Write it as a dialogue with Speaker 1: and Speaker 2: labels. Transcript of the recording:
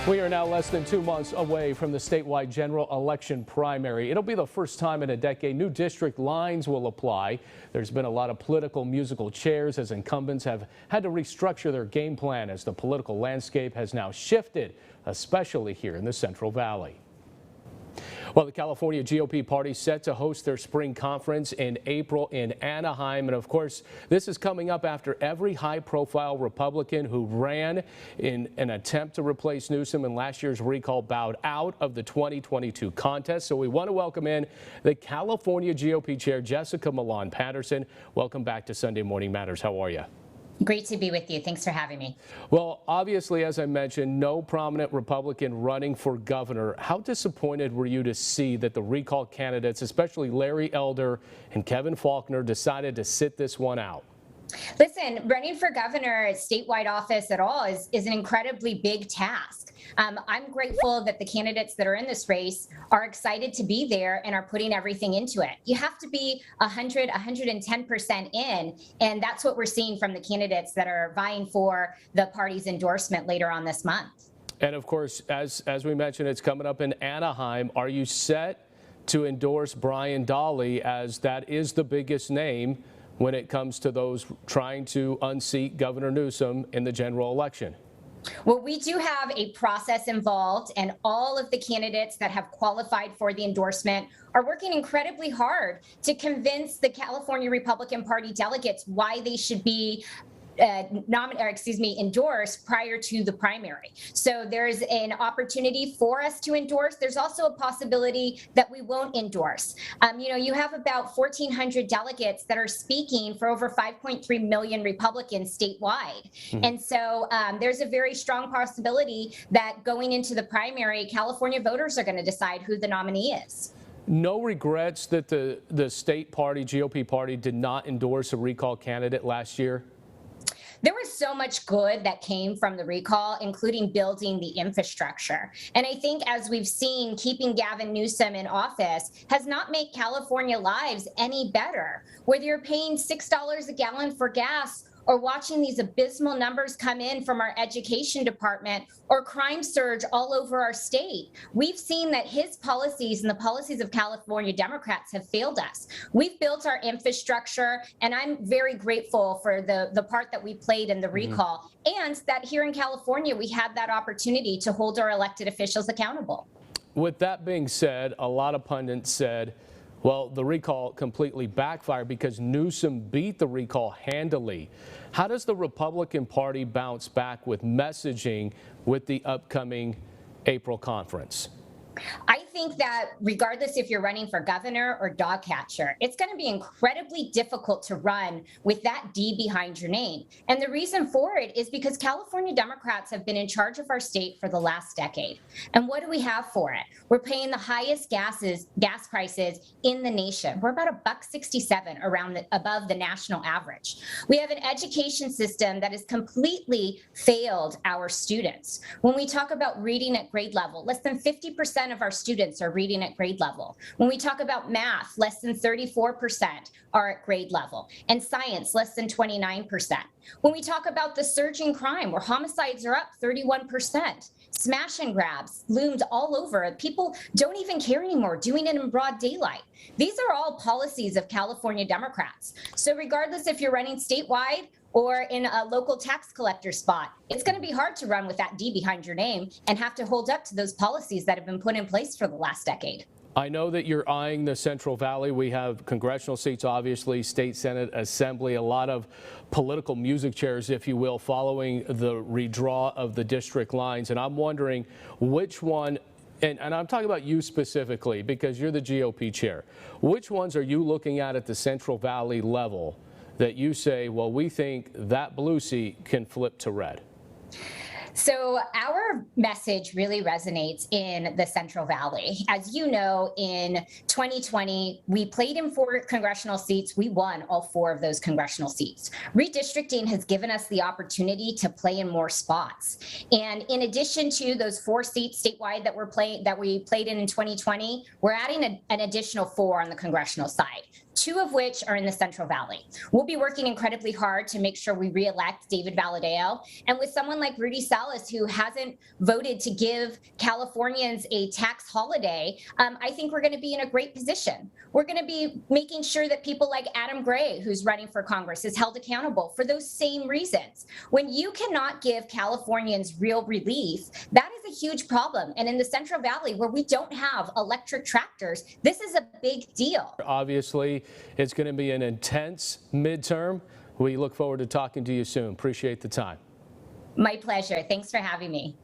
Speaker 1: We are now less than 2 months away from the statewide general election primary. It'll be the first time in a decade new district lines will apply. There's been a lot of political musical chairs as incumbents have had to restructure their game plan as the political landscape has now shifted, especially here in the Central Valley. Well, the California GOP party set to host their spring conference in April in Anaheim. And of course, this is coming up after every high-profile Republican who ran in an attempt to replace Newsom in last year's recall bowed out of the 2022 contest. So we want to welcome in the California GOP chair, Jessica Milan Patterson. Welcome back to Sunday Morning Matters. How are you?
Speaker 2: Great to be with you. Thanks for having me.
Speaker 1: Well, obviously, as I mentioned, no prominent Republican running for governor. How disappointed were you to see that the recall candidates, especially Larry Elder and Kevin Faulconer, decided to sit this one out?
Speaker 2: Listen, running for governor at statewide office at all is an incredibly big task. I'm grateful that the candidates that are in this race are excited to be there and are putting everything into it. You have to be 110% in, and that's what we're seeing from the candidates that are vying for the party's endorsement later on this month.
Speaker 1: And of course, as we mentioned, it's coming up in Anaheim. Are you set to endorse Brian Dahle, as that is the biggest name when it comes to those trying to unseat Governor Newsom in the general election?
Speaker 2: Well, we do have a process involved, and all of the candidates that have qualified for the endorsement are working incredibly hard to convince the California Republican Party delegates why they should be endorsed prior to the primary. So there's an opportunity for us to endorse. There's also a possibility that we won't endorse. You have about 1,400 delegates that are speaking for over 5.3 million Republicans statewide. And so there's a very strong possibility that going into the primary, California voters are going to decide who the nominee is.
Speaker 1: No regrets that the state party, GOP party, did not endorse a recall candidate last year?
Speaker 2: There was so much good that came from the recall, including building the infrastructure. And I think, as we've seen, keeping Gavin Newsom in office has not made California lives any better. Whether you're paying $6 a gallon for gas, or watching these abysmal numbers come in from our education department, or crime surge all over our state, we've seen that his policies and the policies of California Democrats have failed us. We've built our infrastructure, and I'm very grateful for the part that we played in the recall, and that here in California, we had that opportunity to hold our elected officials accountable.
Speaker 1: With that being said, a lot of pundits said, well, the recall completely backfired because Newsom beat the recall handily. How does the Republican Party bounce back with messaging with the upcoming April conference?
Speaker 2: I think that regardless if you're running for governor or dog catcher, it's going to be incredibly difficult to run with that D behind your name. And the reason for it is because California Democrats have been in charge of our state for the last decade. And what do we have for it? We're paying the highest gas prices in the nation. We're about $1.67 above the national average. We have an education system that has completely failed our students. When we talk about reading at grade level, less than 50% of our students are reading at grade level. When we talk about math, less than 34% are at grade level, and science, less than 29%. When we talk about the surging crime, where homicides are up 31%, smash and grabs loomed all over. People don't even care anymore, doing it in broad daylight. These are all policies of California Democrats. So regardless if you're running statewide or in a local tax collector spot, it's going to be hard to run with that D behind your name and have to hold up to those policies that have been put in place for the last decade.
Speaker 1: I know that you're eyeing the Central Valley. We have congressional seats, obviously, state Senate, Assembly, a lot of political music chairs, if you will, following the redraw of the district lines. And I'm wondering which one, and I'm talking about you specifically because you're the GOP chair, which ones are you looking at the Central Valley level that you say, well, we think that blue seat can flip to red?
Speaker 2: So our message really resonates in the Central Valley. As you know, in 2020, we played in 4 congressional seats. We won all 4 of those congressional seats. Redistricting has given us the opportunity to play in more spots. And in addition to those 4 seats statewide that we played in 2020, we're adding an additional 4 on the congressional side. 2 of which are in the Central Valley. We'll be working incredibly hard to make sure we reelect David Valadao. And with someone like Rudy Salas, who hasn't voted to give Californians a tax holiday, I think we're going to be in a great position. We're going to be making sure that people like Adam Gray, who's running for Congress, is held accountable for those same reasons. When you cannot give Californians real relief, that is a huge problem. And in the Central Valley, where we don't have electric tractors, this is a big deal.
Speaker 1: Obviously, it's going to be an intense midterm. We look forward to talking to you soon. Appreciate the time.
Speaker 2: My pleasure. Thanks for having me.